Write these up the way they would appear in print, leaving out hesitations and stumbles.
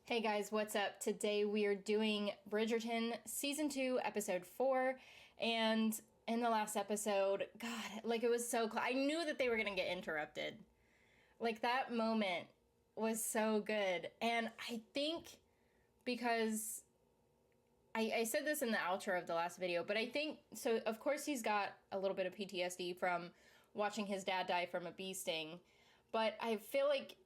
Hey guys, what's up? Today we are doing Bridgerton Season 2, Episode 4, and in the last episode, God, like it was so I knew that they were gonna get interrupted. Like that moment was so good, and I think because I said this in the outro of the last video, but I think, so of course he's got a little bit of PTSD from watching his dad die from a bee sting, but I feel like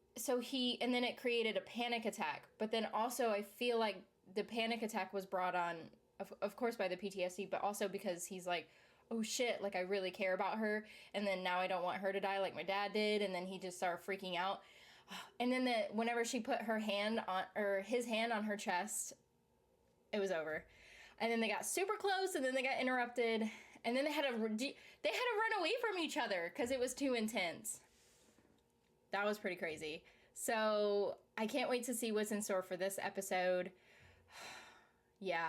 and then it created a panic attack. But then also I feel like the panic attack was brought on, of course, by the PTSD, but also because he's like, oh shit, like I really care about her. And then now I don't want her to die like my dad did. And then he just started freaking out. And then whenever she put his hand on her chest, it was over. And then they got super close and then they got interrupted. And then they had to run away from each other because it was too intense. That was pretty crazy. So I can't wait to see what's in store for this episode. Yeah,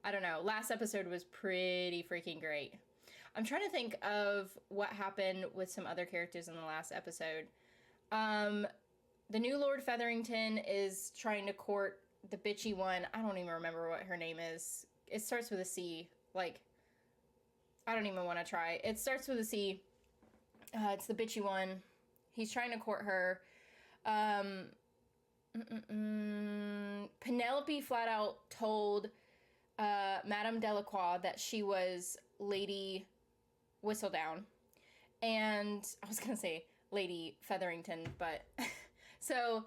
I don't know. Last episode was pretty freaking great. I'm trying to think of what happened with some other characters in the last episode. The new Lord Featherington is trying to court the bitchy one. I don't even remember what her name is. It starts with a C. Like, I don't even want to try. It starts with a C. It's the bitchy one. He's trying to court her. Penelope flat out told Madame Delacroix that she was Lady Whistledown. And I was going to say Lady Featherington, but... So,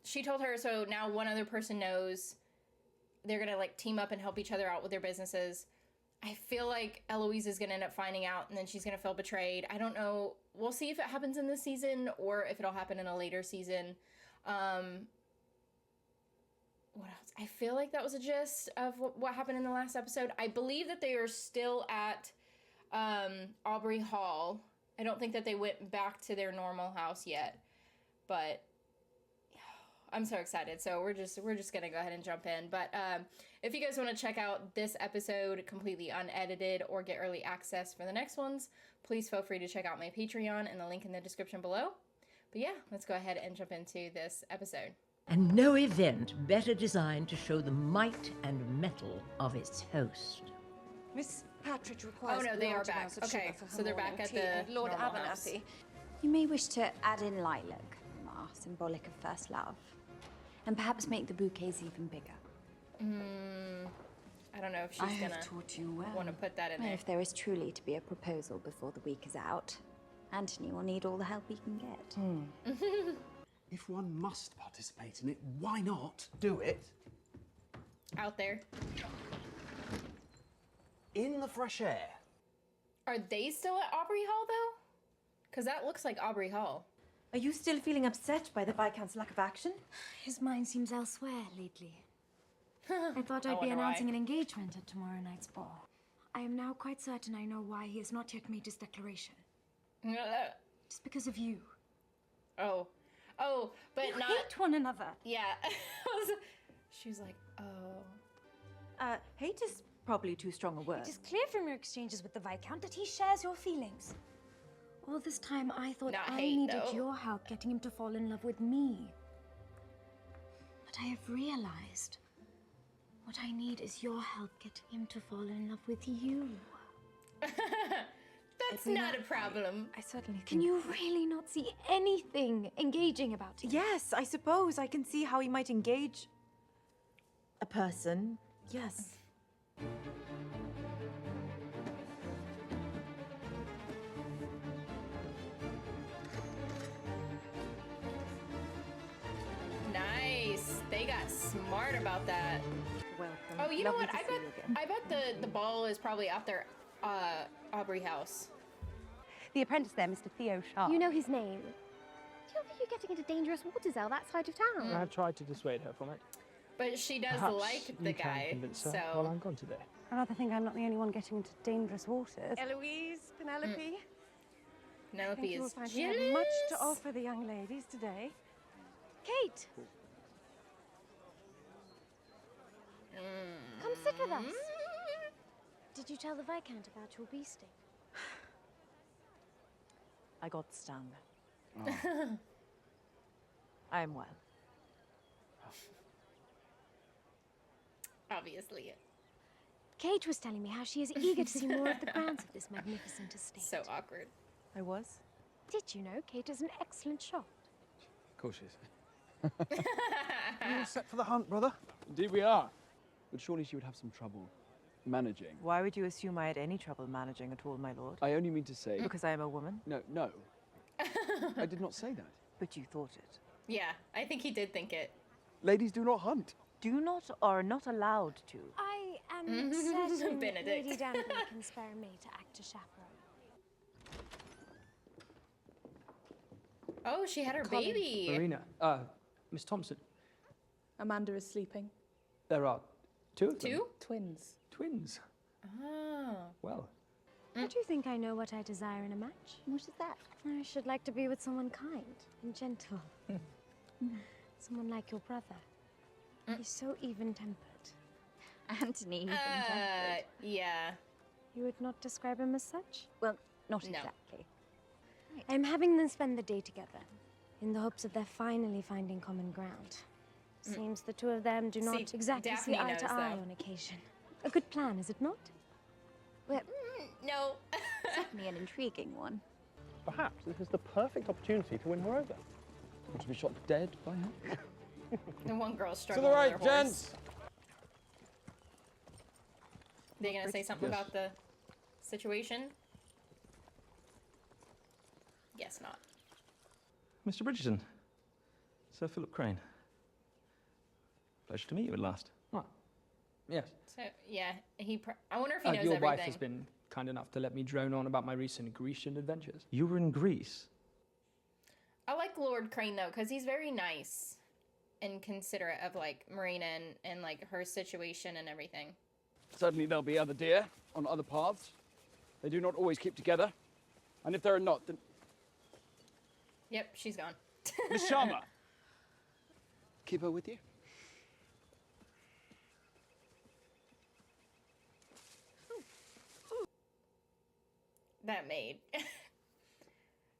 she told her, so now one other person knows. They're going to, like, team up and help each other out with their businesses. I feel like Eloise is going to end up finding out, and then she's going to feel betrayed. I don't know. We'll see if it happens in this season or if it'll happen in a later season. What else? I feel like that was a gist of what happened in the last episode. I believe that they are still at Aubrey Hall. I don't think that they went back to their normal house yet, but... I'm so excited. So we're just going to go ahead and jump in. But if you guys want to check out this episode completely unedited or get early access for the next ones, please feel free to check out my Patreon and the link in the description below. But yeah, let's go ahead and jump into this episode. And no event better designed to show the might and mettle of its host. Miss Partridge requires... Oh no, they are back. Okay, so they're back at the Lord normal Abernathy. house. You may wish to add in lilac, Ma, symbolic of first love. And perhaps make the bouquets even bigger. I don't know if she's I gonna taught you well. want to put that in Well, there. if there is truly to be a proposal before the week is out, Anthony will need all the help he can get. If one must participate in it, why not do it Out there. in the fresh air? Are they still at Aubrey Hall though? Because that looks like Aubrey Hall. Are you still feeling upset by the Viscount's lack of action? His mind seems elsewhere lately. I thought I'd be wonder announcing why. an engagement at tomorrow night's ball. I am now quite certain I know why he has not yet made his declaration. It's because of you. Oh, but You not... hate one another. Yeah. She was like, oh. Hate is probably too strong a word. It is clear from your exchanges with the Viscount that he shares your feelings. All this time, I thought Not I hate, needed though. your help getting him to fall in love with me. But I have realized what I need is your help getting him to fall in love with you. That's not a problem. I certainly Can you really not see anything engaging about him? Yes, I suppose I can see how he might engage a person. Yes. Nice. They got smart about that. Welcome. Oh, you know Lovely what? to see you again. I bet the ball is probably out there, Aubrey House. The apprentice there, Mr. Theo Sharp. You know his name. Do you ever think you're getting into dangerous waters, Elle, that side of town? I've tried to dissuade her from it. But she does Perhaps like the you guy, can convince her so... while I'm gone today. I rather think I'm not the only one getting into dangerous waters. Eloise, Penelope. I Penelope think you will is find we have much to jealous. offer the young ladies today. Kate! Come sit with us. Did you tell the Viscount about your bee sting? I got stung. I am well. Obviously. Kate was telling me how she is eager to see more of the grounds of this magnificent estate. So awkward. I was. Did you know Kate is an excellent shot? Of course she is. You all set for the hunt, brother? Indeed we are. But surely she would have some trouble managing. Why would you assume I had any trouble managing at all, my lord? I only mean to say... Because I am a woman? No. I did not say that. But you thought it. Yeah, I think he did think it. Ladies do not hunt. Do not or are not allowed to. I am certain Benedict. Lady Danbury can spare me to act as chaperone. Oh, she had her baby. Marina. Miss Thompson. Amanda is sleeping. There are two of them. Two? Twins. Twins. Oh. Well, I do think I know what I desire in a match. What is that? I should like to be with someone kind and gentle. Someone like your brother. He's so even-tempered. Anthony, even-tempered. Yeah. You would not describe him as such? Well, not No. exactly. I'm having them spend the day together, in the hopes of their finally finding common ground. Seems the two of them do not exactly Daphne see eye knows, to eye though. on occasion. A good plan, is it not? Well, No. certainly an intriguing one. perhaps this is the perfect opportunity to win her over. Want to be shot dead by her? The one girl's To struggling the with right, her horse. gents! They gonna say something Yes. about the situation? Guess not. Mr. Bridgerton. Sir Philip Crane. Pleasure to meet you at last. Oh, yes. So yeah, I wonder if he knows Your everything. wife has been kind enough to let me drone on about my recent Grecian adventures. You were in Greece? I like Lord Crane though, because he's very nice and considerate of like Marina and like her situation and everything. Certainly there'll be other deer on other paths. They do not always keep together. And if there are not, then... Yep, she's gone. Miss Sharma! Keep her with you? That maid.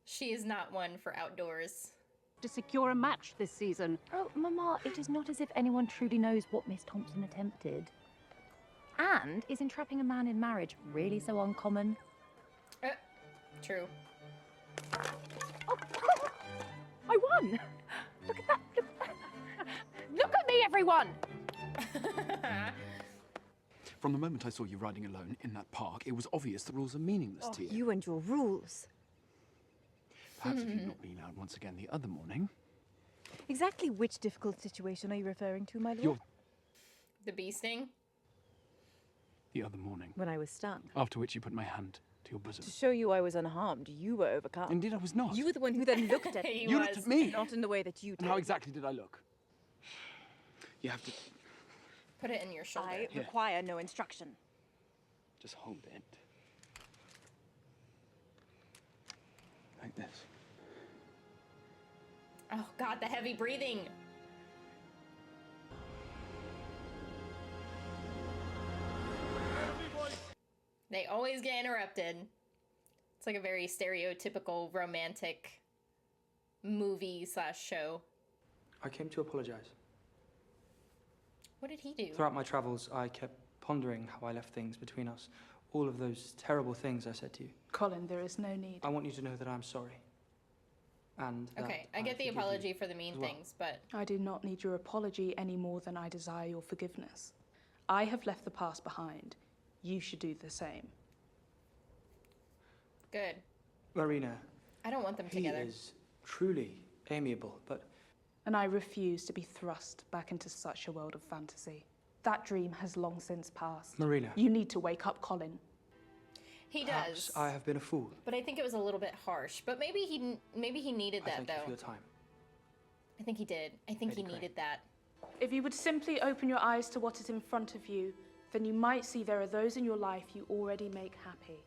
She is not one for outdoors. To secure a match this season. Oh, Mama, it is not as if anyone truly knows what Miss Thompson attempted. And is entrapping a man in marriage really so uncommon? True. Oh, I won! Look at that! Look at me, everyone! From the moment I saw you riding alone in that park, it was obvious the rules are meaningless to you. You and your rules. Perhaps if you'd not been out once again the other morning... Exactly which difficult situation are you referring to, my lord? Your... The bee sting? The other morning. When I was stung. After which you put my hand to your bosom. To show you I was unharmed, you were overcome. Indeed, I was not. You were the one who then looked at me. You looked at me! Not in the way that you did. And how exactly did I look? You have to... Put it in your shoulder. I require no instruction. Just hold it. Like this. Oh God, the heavy breathing. They always get interrupted. It's like a very stereotypical romantic movie / show. I came to apologize. What did he do? Throughout my travels, I kept pondering how I left things between us. All of those terrible things I said to you. Colin, there is no need. I want you to know that I'm sorry. And that Okay, I get the forgive you apology for the mean as well. things, but I do not need your apology any more than I desire your forgiveness. I have left the past behind. You should do the same. good. Marina, I don't want them he together. is truly amiable, but And I refuse to be thrust back into such a world of fantasy. That dream has long since passed. Marina. You need to wake up, Colin. He perhaps does. I have been a fool. But I think it was a little bit harsh. But maybe he needed I that thank you though. for your time. I think he did. I think Lady he Crane. needed that. If you would simply open your eyes to what is in front of you, then you might see there are those in your life you already make happy.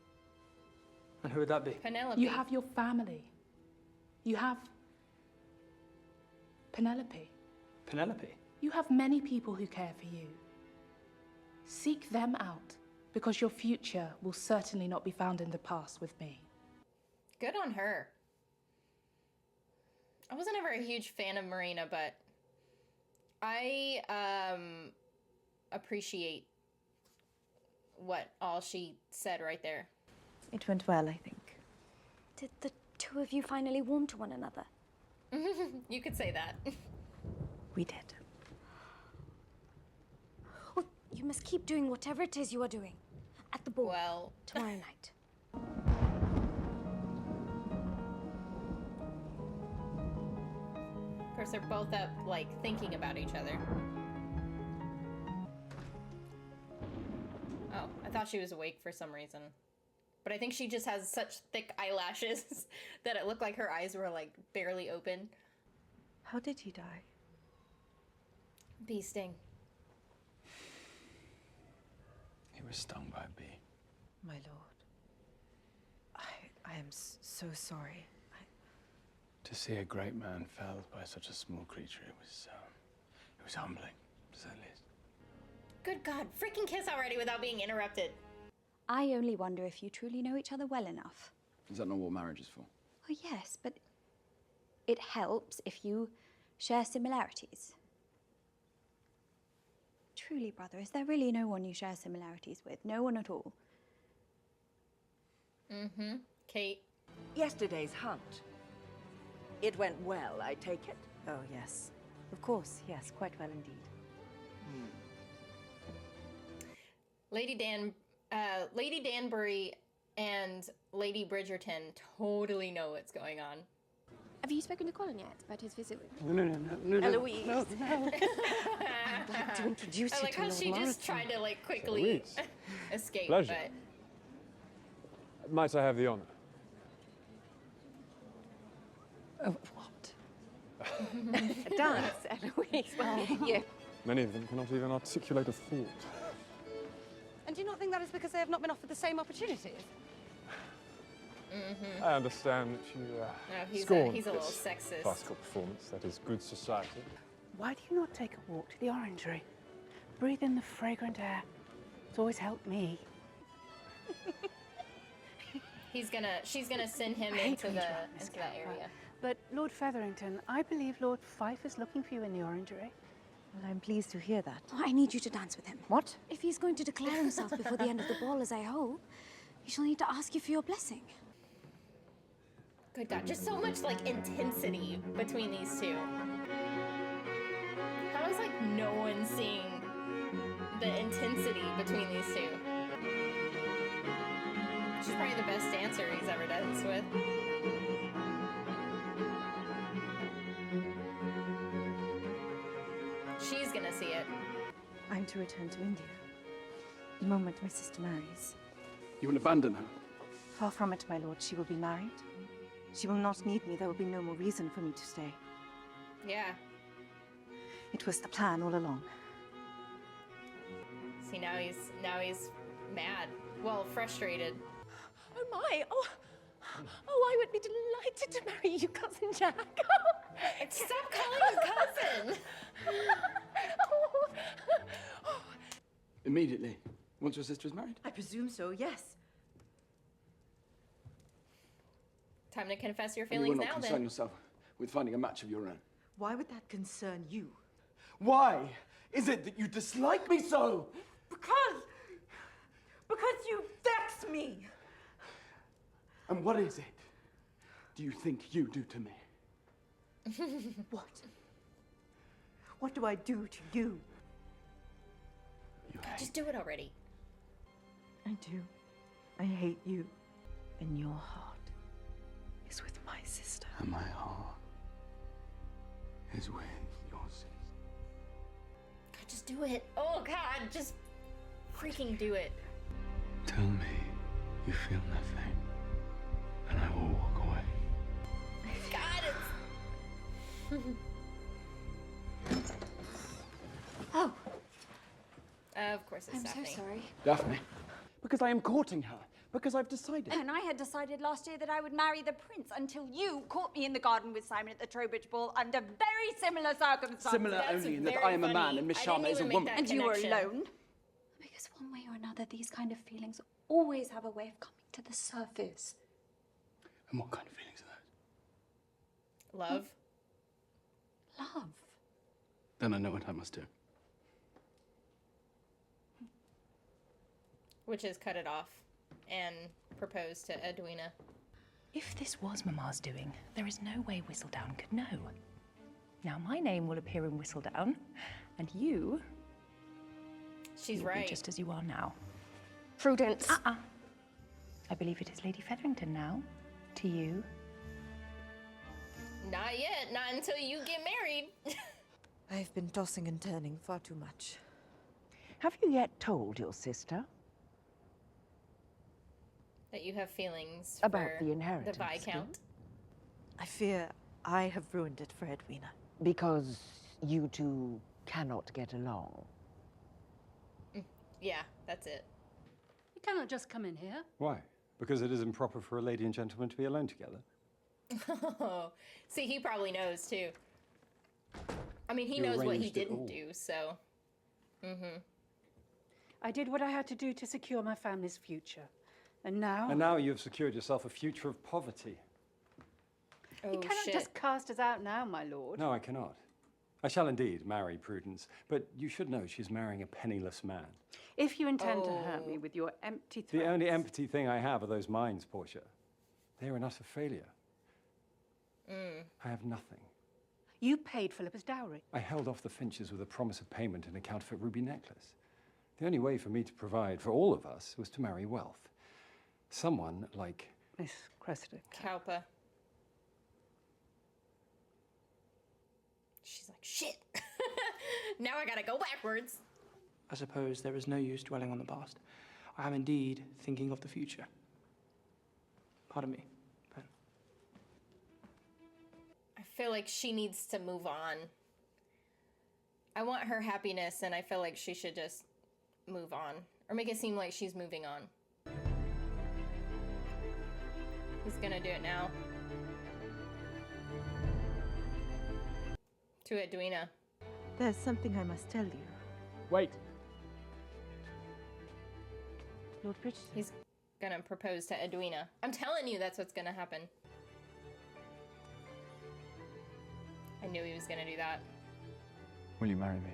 And who would that be? Penelope. You have your family. You have Penelope. Penelope? You have many people who care for you. Seek them out, because your future will certainly not be found in the past with me. Good on her. I wasn't ever a huge fan of Marina, but I appreciate what all she said right there. It went well, I think. Did the two of you finally warm to one another? You could say that. We did. Well, you must keep doing whatever it is you are doing. At the ball. Well, tomorrow night. Of course, they're both up, like, thinking about each other. Oh, I thought she was awake for some reason. But I think she just has such thick eyelashes that it looked like her eyes were, like, barely open. How did he die? Bee sting. He was stung by a bee. My lord. I am so sorry. To see a great man felled by such a small creature, it was humbling, to say the least. Good God, freaking kiss already without being interrupted. I only wonder if you truly know each other well enough. Is that not what marriage is for? Oh, yes, but it helps if you share similarities. Truly, brother, is there really no one you share similarities with? No one at all? Mm-hmm. Kate. Yesterday's hunt. It went well, I take it? Oh, yes. Of course, yes, quite well indeed. Lady Danbury and Lady Bridgerton totally know what's going on. Have you spoken to Colin yet about his visit with? No. Eloise. No. I'd like to introduce I you like to how Lord she just Morrison. tried to, like, quickly Eloise. escape, Pleasure. but... Might I have the honor? Of what? A dance, Eloise. Well, yeah. Many of them cannot even articulate a thought. And do you not think that is because they have not been offered the same opportunities? Mm-hmm. I understand that you he's scorn a little this sexist. classical performance that is good society. Why do you not take a walk to the orangery? Breathe in the fragrant air. It's always helped me. She's gonna send him I hate into when you that interrupt, Miss Cowper. area. But Lord Featherington, I believe Lord Fife is looking for you in the orangery. Well, I'm pleased to hear that. Oh, I need you to dance with him. What? If he's going to declare himself before the end of the ball, as I hope, he shall need to ask you for your blessing. Good God, just so much, like, intensity between these two. How is, like, no one seeing the intensity between these two? She's probably the best dancer he's ever danced with. She's gonna see it. I'm to return to India. The moment my sister marries. You will abandon her? Far from it, my lord. She will be married. She will not need me. There will be no more reason for me to stay. Yeah. It was the plan all along. See, now he's mad. Well, frustrated. Oh my! Oh, I would be delighted to marry you, cousin Jack. Stop calling him cousin. Immediately, once your sister is married? I presume so, yes. Time to confess your And you feelings will not now, concern then. yourself with finding a match of your own. Why would that concern you? Why is it that you dislike me so? Because you vex me. And what is it do you think you do to me? What? What do I do to you? God, just do it already. I do. I hate you. And your heart is with my sister. And my heart is with your sister. God, just do it. Oh, God, just freaking do it. Tell me you feel nothing, and I will walk away. God, it's... Oh. Of course it's I'm Daphne. so sorry. Daphne? Because I am courting her. Because I've decided. And I had decided last year that I would marry the prince until you caught me in the garden with Simon at the Trowbridge ball under very similar circumstances. Similar only in that I am a man and Miss Sharma is a woman. And you were alone. Because one way or another, these kind of feelings always have a way of coming to the surface. And what kind of feelings are those? Love. Love. Then I know what I must do. Which is cut it off and propose to Edwina. If this was Mama's doing, there is no way Whistledown could know. Now my name will appear in Whistledown, and you... She's will right. be just as you are now. Prudence. I believe it is Lady Featherington now. To you. Not yet. Not until you get married. I've been tossing and turning far too much. Have you yet told your sister That you have feelings about for the inheritance the Viscount. I fear I have ruined it for Edwina. because you two cannot get along? Yeah, that's it. You cannot just come in here. Why? Because it is improper for a lady and gentleman to be alone together? See, he probably knows too. I mean, he You knows what he arranged it didn't all. do, so. I did what I had to do to secure my family's future. And now... And now you have secured yourself a future of poverty. Oh, You cannot shit. just cast us out now, my lord. No, I cannot. I shall indeed marry Prudence, but you should know she's marrying a penniless man. If you intend to hurt me with your empty threats... The only empty thing I have are those mines, Portia. They are an utter failure. I have nothing. You paid Philippa's dowry. I held off the Finches with a promise of payment and a counterfeit ruby necklace. The only way for me to provide for all of us was to marry wealth. Someone like... Miss Cressida. Kalpa. She's like, shit. Now I gotta go backwards. I suppose there is no use dwelling on the past. I am indeed thinking of the future. Pardon me. I feel like she needs to move on. I want her happiness, and I feel like she should just move on. Or make it seem like she's moving on. He's gonna do it now. To Edwina. There's something I must tell you. Wait. Lord Bridgerton. He's gonna propose to Edwina. I'm telling you, that's what's gonna happen. I knew he was gonna do that. Will you marry me?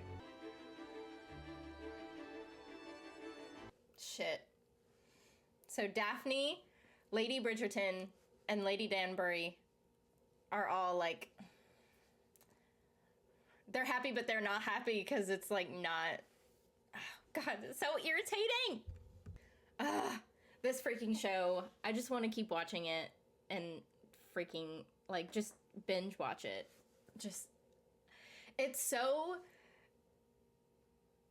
Shit. So Daphne, Lady Bridgerton, and Lady Danbury are all like... They're happy, but they're not happy because it's like not... Oh, God, it's so irritating! This freaking show, I just want to keep watching it and freaking, like, just binge watch it. Just... It's so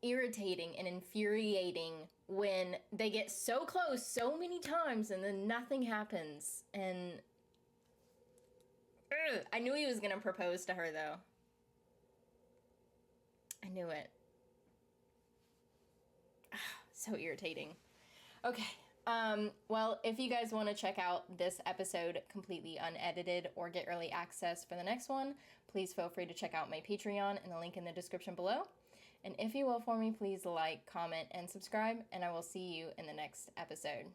irritating and infuriating when they get so close so many times and then nothing happens. And I knew he was gonna propose to her though. I knew it. So irritating. Okay. Well, if you guys want to check out this episode completely unedited or get early access for the next one, please feel free to check out my Patreon in the link in the description below. And if you will for me, please like, comment, and subscribe, and I will see you in the next episode.